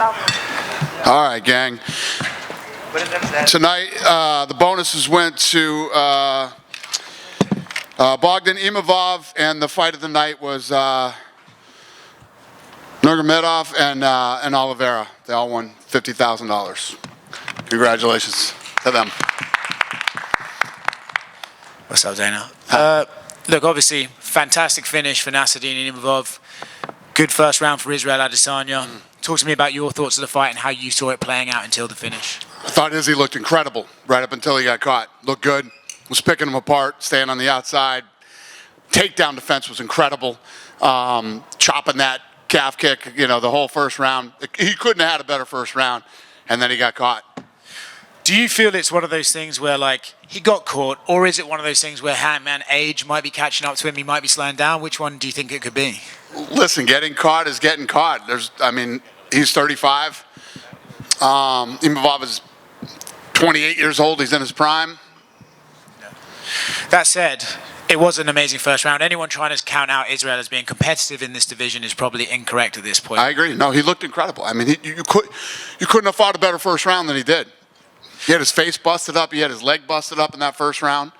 All right, gang. Tonight, the bonuses went to Bogdan Imavov, and the fight of the night was Nurmagomedov and Oliveira. They all won $50,000. Congratulations to them. What's up, Dana? Look, obviously, fantastic finish for Nassourdine Imavov. Good first round for Israel Adesanya. Talk to me about your thoughts of the fight and how you saw it playing out until the finish. I thought Izzy looked incredible right up until he got caught. Looked good. Was picking him apart, staying on the outside. Takedown defense was incredible. Chopping that calf kick, you know, the whole first round. He couldn't have had a better first round, and then he got caught. Do you feel it's one of those things where, like, he got caught, or is it one of those things where man, age might be catching up to him, he might be slowing down? Which one do you think it could be? Listen, getting caught is getting caught. He's 35. Imavov is 28 years old. He's in his prime. That said, it was an amazing first round. Anyone trying to count out Israel as being competitive in this division is probably incorrect at this point. I agree. No, he looked incredible. I mean, you couldn't have fought a better first round than he did. He had his face busted up. He had his leg busted up in that first round.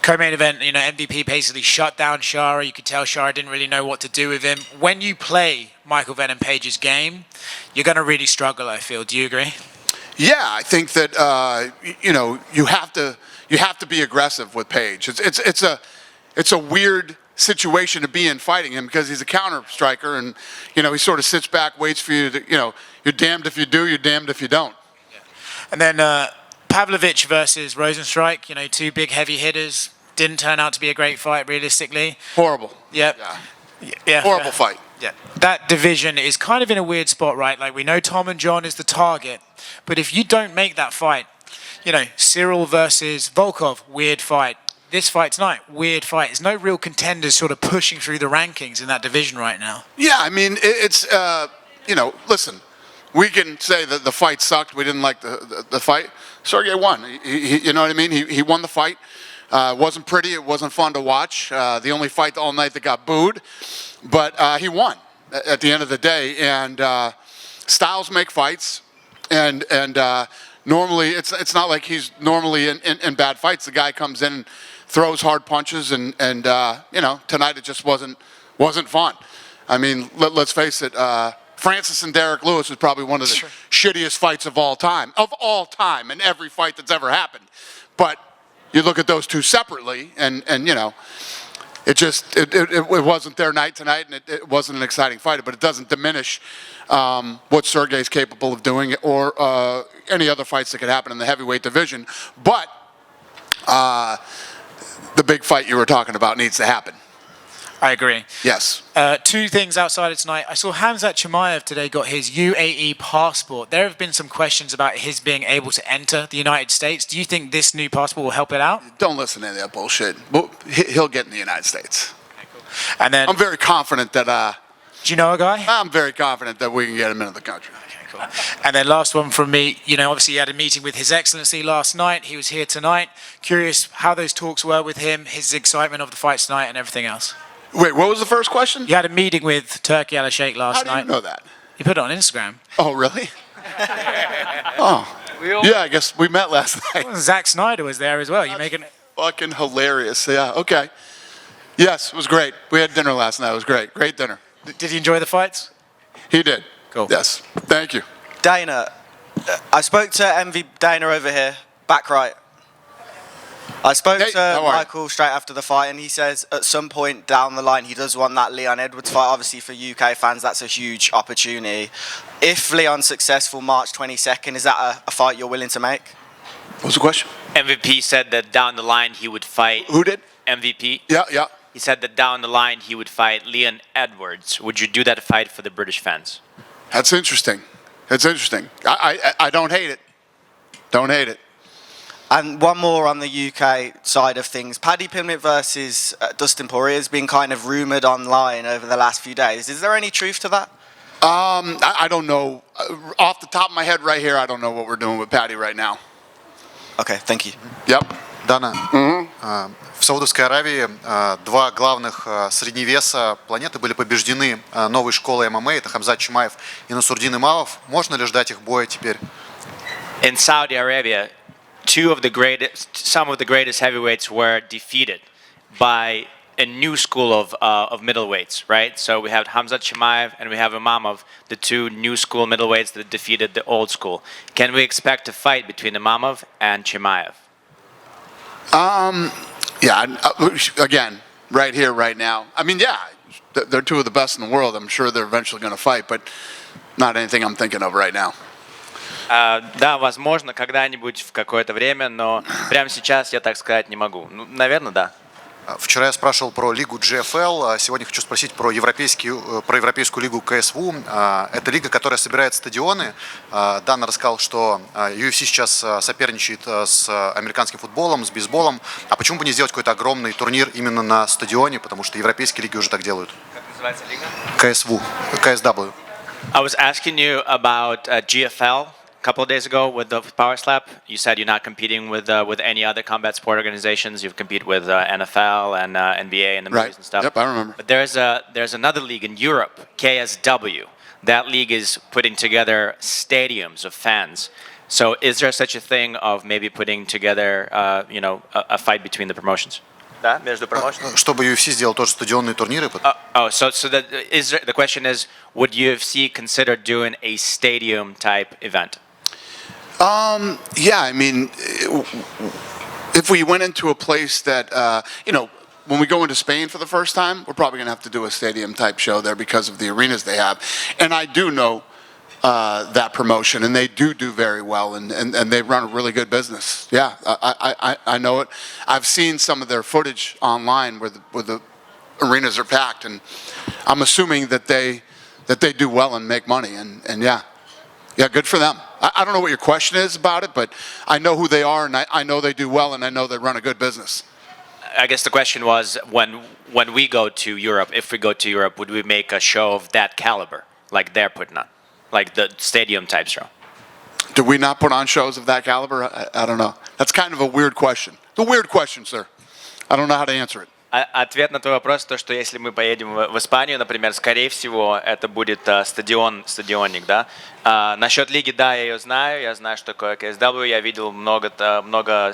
Co-main event, you know, MVP basically shut down Shara. You could tell Shara didn't really know what to do with him. When you play Michael Venom Page's game, you're going to really struggle, I feel. Do you agree? Yeah, I think that you have to be aggressive with Page. It's a weird situation to be in fighting him because he's a counter striker, and he sort of sits back, waits for you to, you're damned if you do, you're damned if you don't. And then Pavlovich versus Rosenstrike, two big heavy hitters. Didn't turn out to be a great fight, realistically. Horrible. Yep. Yeah. Horrible fight. Yeah. That division is kind of in a weird spot, right? Like, we know Tom and John is the target, but if you don't make that fight, Cyril versus Volkov, weird fight. This fight tonight, weird fight. There's no real contenders sort of pushing through the rankings in that division right now. Yeah, I mean, it's, listen, we can say that the fight sucked. We didn't like the fight. Sergey won. You know what I mean? He won the fight. It wasn't pretty. It wasn't fun to watch. The only fight all night that got booed. But he won at the end of the day. And styles make fights. And normally, it's not like he's normally in bad fights. The guy comes in and throws hard punches. And tonight it just wasn't fun. I mean, let's face it. Francis and Derek Lewis was probably one of the shittiest fights of all time, in every fight that's ever happened. But you look at those two separately, and it wasn't their night tonight, and it wasn't an exciting fight. But it doesn't diminish what Sergey's capable of doing, or any other fights that could happen in the heavyweight division. But the big fight you were talking about needs to happen. I agree. Yes. Two things outside of tonight. I saw Hamzat Chimaev today got his UAE passport. There have been some questions about his being able to enter the United States. Do you think this new passport will help it out? Don't listen to any of that bullshit. He'll get in the United States. Okay, cool. And then, I'm very confident that... do you know a guy? I'm very confident that we can get him into the country. Okay, cool. And then last one from me. Obviously he had a meeting with His Excellency last night. He was here tonight. Curious how those talks were with him, his excitement of the fight tonight and everything else. Wait, what was the first question? You had a meeting with Turki Al-Sheikh last night. How do you know that? You put it on Instagram. Oh, really? Oh. Yeah, I guess we met last night. Well, Zack Snyder was there as well. You making fucking hilarious. Yeah, okay. Yes, it was great. We had dinner last night. It was great. Great dinner. Did you enjoy the fights? He did. Cool. Yes. Thank you. Dana, I spoke to MV Dana over here, back right. I spoke to Michael straight after the fight, and he says at some point down the line he does want that Leon Edwards fight. Obviously, for UK fans, that's a huge opportunity. If Leon's successful March 22nd, is that a fight you're willing to make? What was the question? MVP said that down the line he would fight... Who did? MVP. Yeah. He said that down the line he would fight Leon Edwards. Would you do that fight for the British fans? That's interesting. I don't hate it. Don't hate it. And one more on the UK side of things. Paddy Pimblett versus Dustin Poirier has been kind of rumoured online over the last few days. Is there any truth to that? I don't know. Off the top of my head right here, I don't know what we're doing with Paddy right now. Okay, thank you. Yep. Dana. В Саудовской Аравии два главных средневеса планеты были побеждены новой школой ММА. Это Хамзат Чимаев и Насsourdine Imavov. Можно ли ждать их боя теперь? In Saudi Arabia, some of the greatest heavyweights were defeated by a new school of middleweights, right? So we have Hamzat Chimaev and we have Imamov, the two new school middleweights that defeated the old school. Can we expect a fight between Imamov and Chimaev? Yeah, again, right here, right now. I mean, yeah, they're two of the best in the world. I'm sure they're eventually going to fight, but not anything I'm thinking of right now. Да, возможно, когда-нибудь в какое-то время, но прямо сейчас я так сказать не могу. Ну, наверное, да. Вчера я спрашивал про лигу GFL, сегодня хочу спросить про европейскую лигу КСВ. Это лига, которая собирает стадионы. Дана рассказал, что UFC сейчас соперничает с американским футболом, с бейсболом. А почему бы не сделать какой-то огромный турнир именно на стадионе, потому что европейские лиги уже так делают? Как называется лига? КСВ, KSW. I was asking you about GFL. A couple of days ago with the Power Slap, you said you're not competing with any other combat sport organizations. You've competed with NFL and NBA and the movies and stuff. Yep, I remember. But there's another league in Europe, KSW. That league is putting together stadiums of fans. So is there such a thing of maybe putting together, a fight between the promotions? Да, между promotions. Чтобы UFC сделал тоже стадионные турниры. The question is, would UFC consider doing a stadium type event? Yeah, I mean, if we went into a place that, when we go into Spain for the first time, we're probably going to have to do a stadium type show there because of the arenas they have. And I do know that promotion, and they do very well, and they run a really good business. Yeah, I know it. I've seen some of their footage online where the arenas are packed, and I'm assuming that they do well and make money, and yeah, good for them. I don't know what your question is about it, but I know who they are, and I know they do well, and I know they run a good business. I guess the question was, when we go to Europe, if we go to Europe, would we make a show of that caliber, like they're putting on, like the stadium type show? Do we not put on shows of that caliber? I don't know. That's kind of a weird question. It's a weird question, sir. I don't know how to answer it. Ответ на твой вопрос, то, что если мы поедем в Испанию, например, скорее всего, это будет стадионник, да. Насчет лиги, да, я ее знаю, я знаю, что такое KSW, я видел много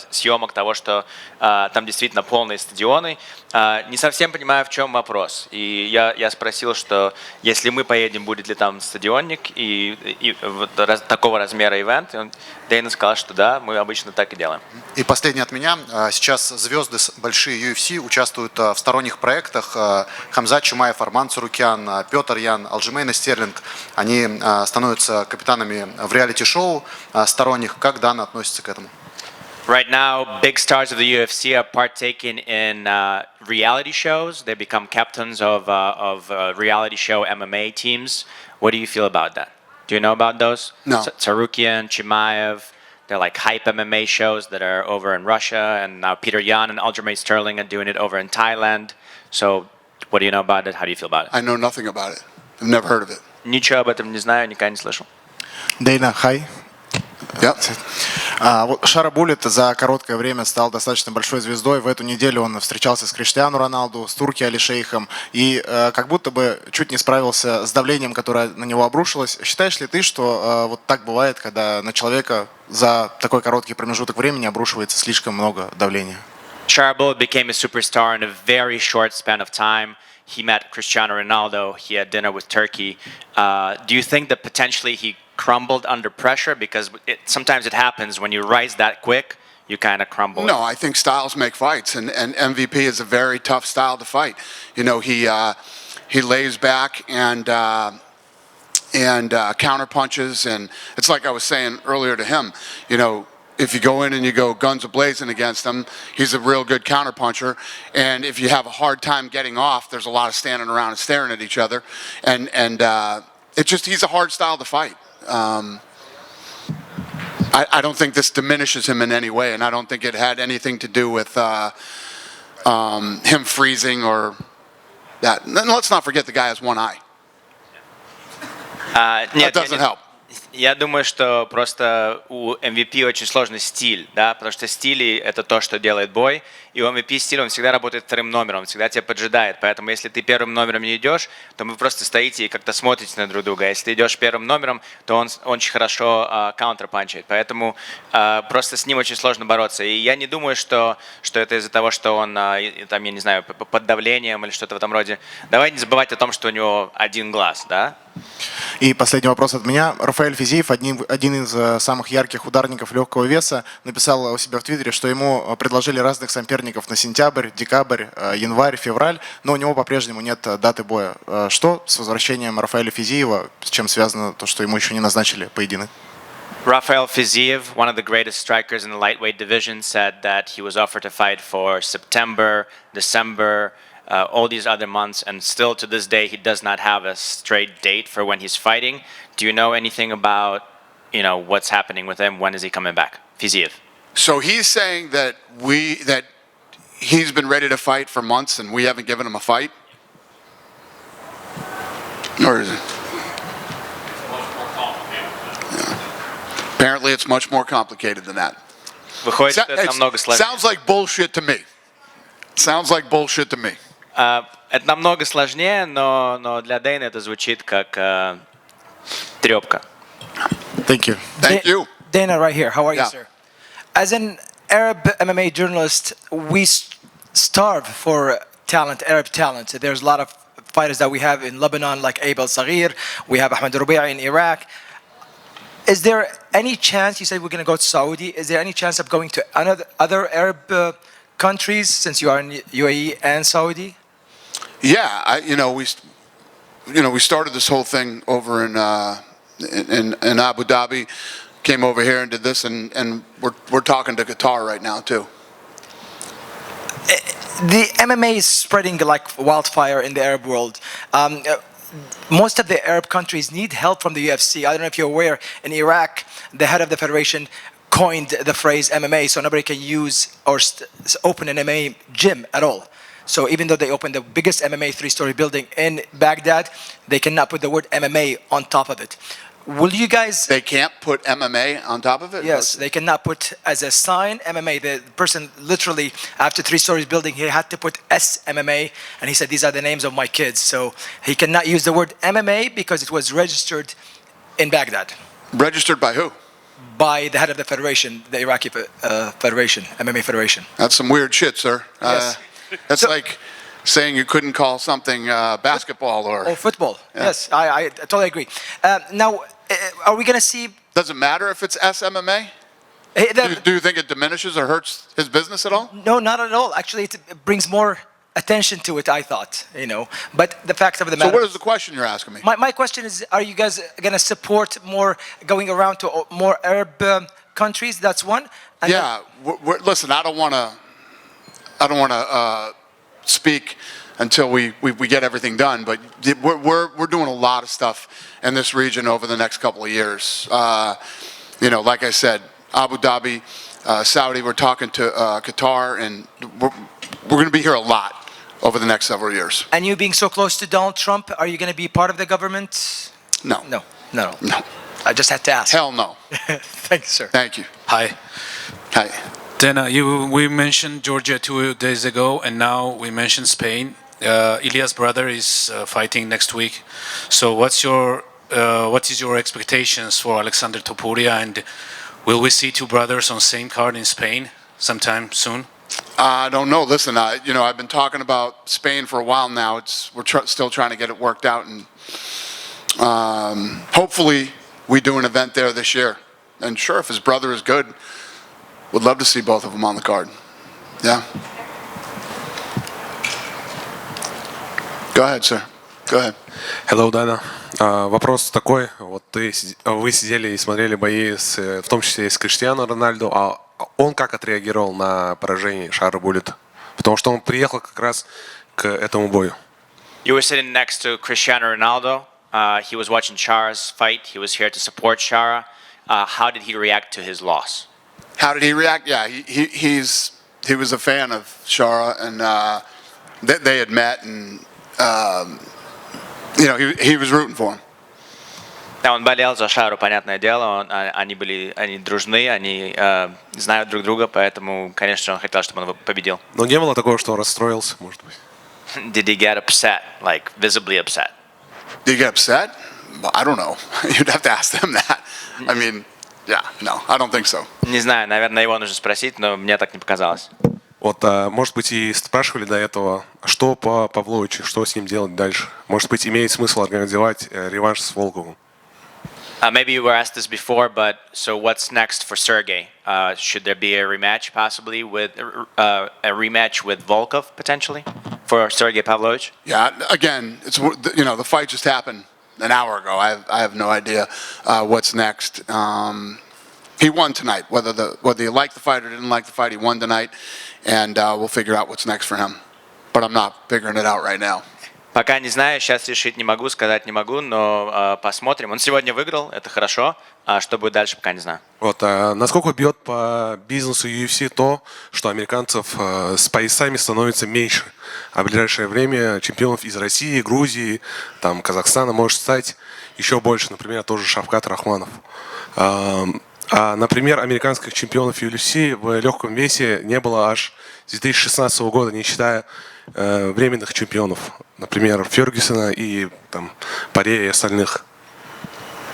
съемок того, что там действительно полные стадионы. Не совсем понимаю, в чем вопрос. И я спросил, что если мы поедем, будет ли там стадионник и вот такого размера ивент. Дэйна сказал, что да, мы обычно так и делаем. И последнее от меня. Сейчас звезды большие UFC участвуют в сторонних проектах. Хамзат Чимаев, Арман Цурукян, Петр Ян, Алджимейна Стерлинг. Они становятся капитанами в реалити-шоу сторонних. Как Дана относится к этому? Right now, big stars of the UFC are partaking in reality shows. They become captains of reality show MMA teams. What do you feel about that? Do you know about those? No. Tsarukian, Chimaev, they're like hype MMA shows that are over in Russia, and now Peter Yan and Aljamain Sterling are doing it over in Thailand. So, what do you know about it? How do you feel about it? I know nothing about it. I've never heard of it. Ничего об этом не знаю, никогда не слышал. Дейна, hi. Yep. Шара Буллет за короткое время стал достаточно большой звездой. В эту неделю он встречался с Криштиану Роналду, с Турки Али Шейхом и как будто бы чуть не справился с давлением, которое на него обрушилось. Считаешь ли ты, что вот так бывает, когда на человека за такой короткий промежуток времени обрушивается слишком много давления? Shara Bullet became a superstar in a very short span of time. He met Cristiano Ronaldo. He had dinner with Turkey. Do you think that potentially he crumbled under pressure? Because sometimes it happens when you rise that quick, you kind of crumble. No, I think styles make fights, and MVP is a very tough style to fight. You know, he lays back and counter punches, and it's like I was saying earlier to him. You know, if you go in and you go guns a-blazing against him, he's a real good counter puncher. And if you have a hard time getting off, there's a lot of standing around and staring at each other, and it's just he's a hard style to fight. I don't think this diminishes him in any way, and I don't think it had anything to do with him freezing or that. And let's not forget the guy has one eye. That doesn't help. Я думаю, что просто у MVP очень сложный стиль, да, потому что стили — это то, что делает бой, и у MVP стиль, он всегда работает вторым номером, он всегда тебя поджидает, поэтому если ты первым номером не идешь, то вы просто стоите и как-то смотрите на друг друга, а если ты идешь первым номером, то он очень хорошо каунтерпанчит, поэтому просто с ним очень сложно бороться, и я не думаю, что это из-за того, что он, там, я не знаю, под давлением или что-то в этом роде. Давай не забывать о том, что у него один глаз, да? И последний вопрос от меня. Рафаэль Физиев, один из самых ярких ударников легкого веса, написал у себя в Твиттере, что ему предложили разных соперников на сентябрь, декабрь, январь, февраль, но у него по-прежнему нет даты боя. Что с возвращением Рафаэля Физиева, с чем связано то, что ему еще не назначили поединок? Rafael Fiziev, one of the greatest strikers in the lightweight division, said that he was offered to fight for September, December, all these other months, and still to this day he does not have a straight date for when he's fighting. Do you know anything about, what's happening with him? When is he coming back? Fiziev. So he's saying that he's been ready to fight for months and we haven't given him a fight? Or is it? Apparently it's much more complicated than that. Выходит, что это намного сложнее. Sounds like bullshit to me. Sounds like bullshit to me. Это намного сложнее, но для Дэйна это звучит как трёпка. Thank you. Thank you. Dana, right here. How are Yeah. you, sir? As an Arab MMA journalist, we starve for talent, Arab talent. There's a lot of fighters that we have in Lebanon, like Aib al-Saghir. We have Ahmed Rubi'i in Iraq. Is there any chance, you said we're going to go to Saudi, is there any chance of going to other Arab countries since you are in UAE and Saudi? Yeah, we started this whole thing over in Abu Dhabi, came over here and did this, and we're talking to Qatar right now too. The MMA is spreading like wildfire in the Arab world. Most of the Arab countries need help from the UFC. I don't know if you're aware, in Iraq, the head of the federation coined the phrase MMA, so nobody can use or open an MMA gym at all. So even though they opened the biggest MMA three-story building in Baghdad, they cannot put the word MMA on top of it. Will you guys... They can't put MMA on top of it? Yes, they cannot put as a sign MMA. The person literally, after 3 stories building, he had to put SMMA, and he said, these are the names of my kids. So he cannot use the word MMA because it was registered in Baghdad. Registered by who? By the head of the federation, the Iraqi federation, MMA federation. That's some weird shit, sir. Yes. That's like saying you couldn't call something basketball or football. Yeah. Yes, I totally agree. Now, are we going to see... Does it matter if it's SMMA? Do you think it diminishes or hurts his business at all? No, not at all. Actually, it brings more attention to it, I thought, But the fact of the matter... So what is the question you're asking me? My question is, are you guys going to support more going around to more Arab countries? That's one. And yeah, listen, I don't want to speak until we get everything done, but we're doing a lot of stuff in this region over the next couple of years. Like I said, Abu Dhabi, Saudi, we're talking to Qatar, and we're going to be here a lot over the next several years. And you being so close to Donald Trump, are you going to be part of the government? No. No. I just had to ask. Hell no. Thank you, sir. Thank you. Hi. Hi. Dana, we mentioned Georgia 2 days ago, and now we mentioned Spain. Ilya's brother is fighting next week. So what is your expectations for Alexander Topuria, and will we see two brothers on same card in Spain sometime soon? I don't know. Listen, I've been talking about Spain for a while now. We're still trying to get it worked out, and hopefully we do an event there this year. And sure, if his brother is good, would love to see both of them on the card. Yeah. Go ahead, sir. Go ahead. Hello, Dana. Вопрос такой. Вот вы сидели и смотрели бои, в том числе и с Криштиану Роналду, а он как отреагировал на поражение Шара Буллета? Потому что он приехал как раз к этому бою. You were sitting next to Cristiano Ronaldo. He was watching Chara's fight. He was here to support Chara. How did he react to his loss? How did he react? Yeah, he was a fan of Chara, and they had met, and he was rooting for him. Да, он болел за Шару, понятное дело. Они дружны, они знают друг друга, поэтому, конечно, он хотел, чтобы он победил. Но не было такого, что он расстроился, может быть. Did he get upset, like visibly upset? Did you get upset? Well, I don't know. You'd have to ask them that. I mean, yeah, no, I don't think so. Не знаю, наверное, его нужно спросить, но мне так не показалось. Вот, может быть, и спрашивали до этого, что по Павловичу, что с ним делать дальше. Может быть, имеет смысл организовать реванш с Волковым. Maybe you were asked this before, but so what's next for Sergey? Should there be a rematch, possibly with a rematch with Volkov potentially for Sergey Pavlovich? Yeah, again, it's the fight just happened an hour ago. I have no idea what's next. He won tonight. Whether you like the fight or didn't like the fight, he won tonight, and we'll figure out what's next for him. But I'm not figuring it out right now. Пока не знаю, сейчас решить не могу, сказать не могу, но посмотрим. Он сегодня выиграл, это хорошо. А что будет дальше, пока не знаю. Вот, насколько бьет по бизнесу UFC то, что американцев с поясами становится меньше, а в ближайшее время чемпионов из России, Грузии, там, Казахстана может стать еще больше, например, тоже Шавкат Рахманов. Например, американских чемпионов UFC в легком весе не было аж с 2016 года, не считая временных чемпионов, например, Фергюсона и там Паре и остальных.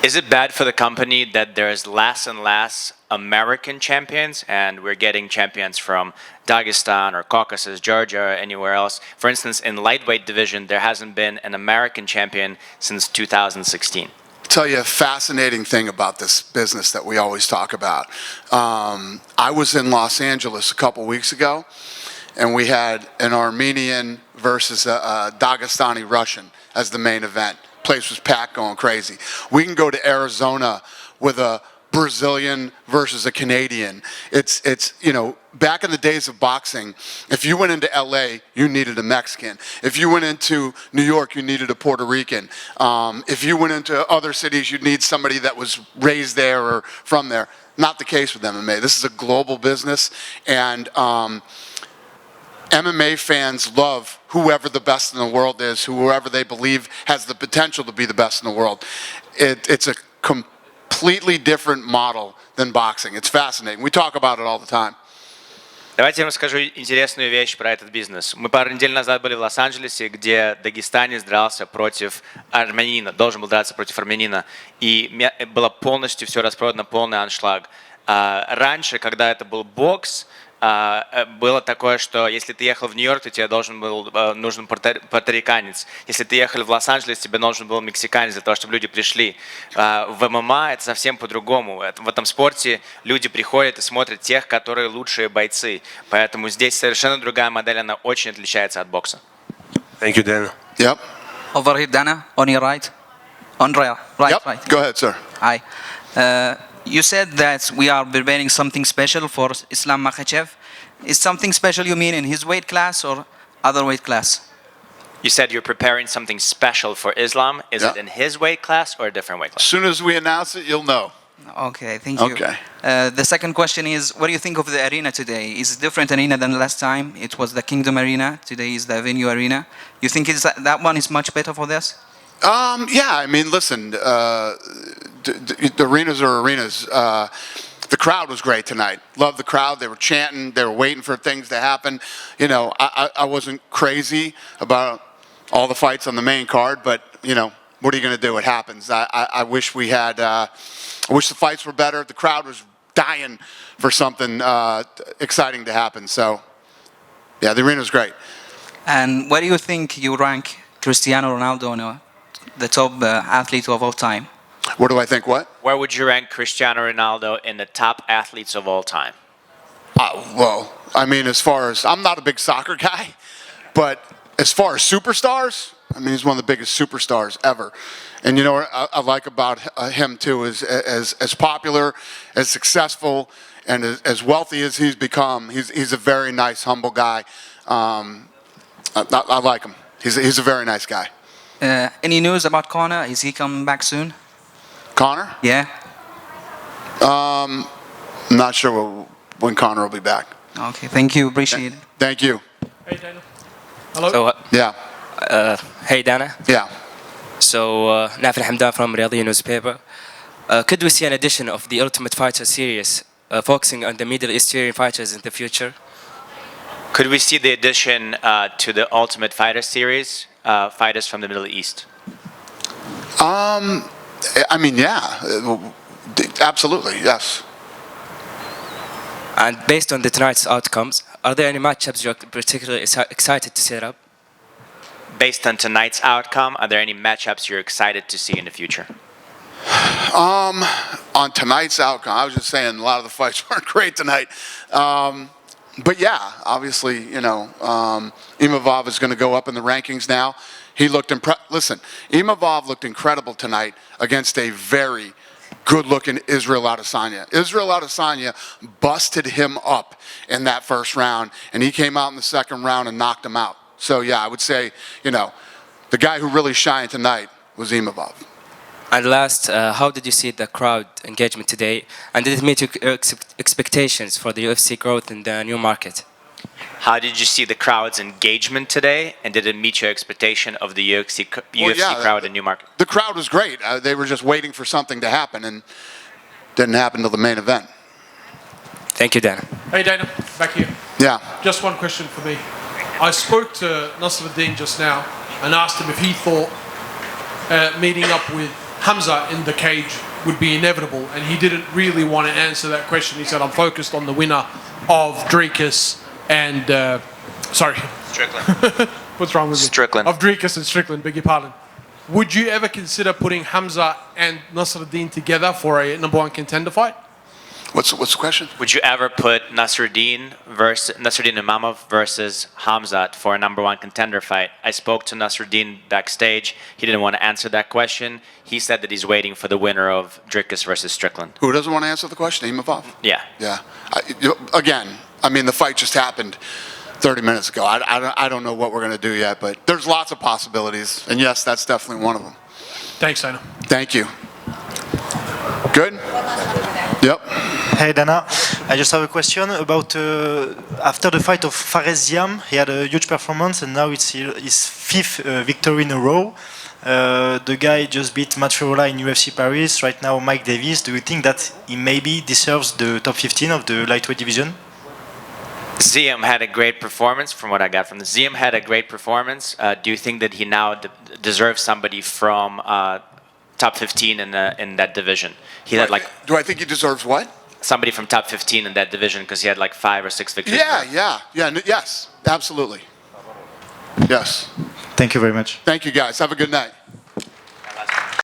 Is it bad for the company that there's less and less American champions and we're getting champions from Dagestan or Caucasus, Georgia, or anywhere else? For instance, in lightweight division, there hasn't been an American champion since 2016. Tell you a fascinating thing about this business that we always talk about. I was in Los Angeles a couple weeks ago, and we had an Armenian versus a Dagestani Russian as the main event. Place was packed, going crazy. We can go to Arizona with a Brazilian versus a Canadian. It's back in the days of boxing, if you went into LA, you needed a Mexican. If you went into New York, you needed a Puerto Rican. If you went into other cities, you'd need somebody that was raised there or from there. Not the case with MMA. This is a global business, and MMA fans love whoever the best in the world is, whoever they believe has the potential to be the best in the world. It's a completely different model than boxing. It's fascinating. We talk about it all the time. Давайте я вам расскажу интересную вещь про этот бизнес. Мы пару недель назад были в Лос-Анджелесе, где дагестанец дрался против армянина, должен был драться против армянина, и было полностью все распродано, полный аншлаг. Раньше, когда это был бокс, было такое, что если ты ехал в Нью-Йорк, то тебе нужен пуэрториканец. Если ты ехал в Лос-Анджелес, тебе нужен был мексиканец для того, чтобы люди пришли. В ММА это совсем по-другому. В этом спорте люди приходят и смотрят тех, которые лучшие бойцы. Поэтому здесь совершенно другая модель, она очень отличается от бокса. Thank you, Dana. Yep. Over here, Dana, on your right. On right. Yep. Right. Go ahead, sir. Hi. You said that we are preparing something special for Islam Makhachev. Is something special you mean in his weight class or other weight class? You said you're preparing something special for Islam. Is it in his weight class or a different weight class? As soon as we announce it, you'll know. Okay, thank you. Okay. The second question is, what do you think of the arena today? Is it a different arena than last time? It was the Kingdom Arena. Today is the Venue Arena. You think that one is much better for this? Yeah, I mean, listen, the arenas are arenas. The crowd was great tonight. Loved the crowd. They were chanting. They were waiting for things to happen. I wasn't crazy about all the fights on the main card, but, what are you going to do? It happens. I wish we had, I wish the fights were better. The crowd was dying for something exciting to happen. So, yeah, the arena was great. And where do you think you rank Cristiano Ronaldo, the top athlete of all time? What do I think? What? Where would you rank Cristiano Ronaldo in the top athletes of all time? Well, I mean, as far as, I'm not a big soccer guy, but as far as superstars, I mean, he's one of the biggest superstars ever. And you know what I like about him too is as popular, as successful, and as wealthy as he's become, he's a very nice, humble guy. I like him. He's a very nice guy. Any news about Conor? Is he coming back soon? Conor? Yeah. I'm not sure when Conor will be back. Okay, thank you. Appreciate it. Thank you. Hey, Dana. Hello? So, Yeah. hey, Dana. Yeah. So, Nafil Hamdan from Riyadh newspaper. Could we see an edition of the Ultimate Fighter series focusing on the Middle Eastern fighters in the future? Could we see the addition to the Ultimate Fighter series, fighters from the Middle East? I mean, yeah, absolutely, yes. And based on tonight's outcomes, are there any matchups you're particularly excited to set up? Based on tonight's outcome, are there any matchups you're excited to see in the future? On tonight's outcome, I was just saying a lot of the fights weren't great tonight. But yeah, obviously, Imavov is going to go up in the rankings now. He looked listen, Imavov looked incredible tonight against a very good-looking Israel Adesanya. Israel Adesanya busted him up in that first round, and he came out in the second round and knocked him out. So yeah, I would say, the guy who really shined tonight was Imavov. And last, how did you see the crowd engagement today? And did it meet your expectations for the UFC growth in the new market? How did you see the crowd's engagement today? And did it meet your expectation of the UFC crowd in new market? The crowd was great. They were just waiting for something to happen, and didn't happen till the main event. Thank you, Dana. Hey, Dana, back here. Yeah. Just one question for me. I spoke to Nassourdine just now and asked him if he thought meeting up with Hamza in the cage would be inevitable, and he didn't really want to answer that question. He said, I'm focused on the winner of Dricus and Strickland. What's wrong with me? Strickland. Of Dricus and Strickland, beg your pardon. Would you ever consider putting Hamza and Nassourdine together for a #1 contender fight? What's the question? Would you ever put Nassourdine Imavov versus Hamzat for a #1 contender fight? I spoke to Nassourdine backstage. He didn't want to answer that question. He said that he's waiting for the winner of Dricus versus Strickland. Who doesn't want to answer the question? Imavov? Yeah. Yeah. Again, the fight just happened 30 minutes ago. I don't know what we're going to do yet, but there's lots of possibilities. And yes, that's definitely one of them. Thanks, Dana. Thank you. Good? Yep. Hey Dana, I just have a question about after the fight of Fares Ziam, he had a huge performance and now it's his 5th victory in a row. The guy just beat Matt Fiola in UFC Paris, right now Mike Davis. Do you think that he maybe deserves the top 15 of the lightweight division? Ziam had a great performance from what I got from the Ziam had a great performance. Do you think that he now deserves somebody from top 15 in that division? He had Do I think he deserves what? Somebody from top 15 in that division because he had 5 or 6 victories. Yeah, yes, absolutely. Yes. Thank you very much. Thank you guys. Have a good night.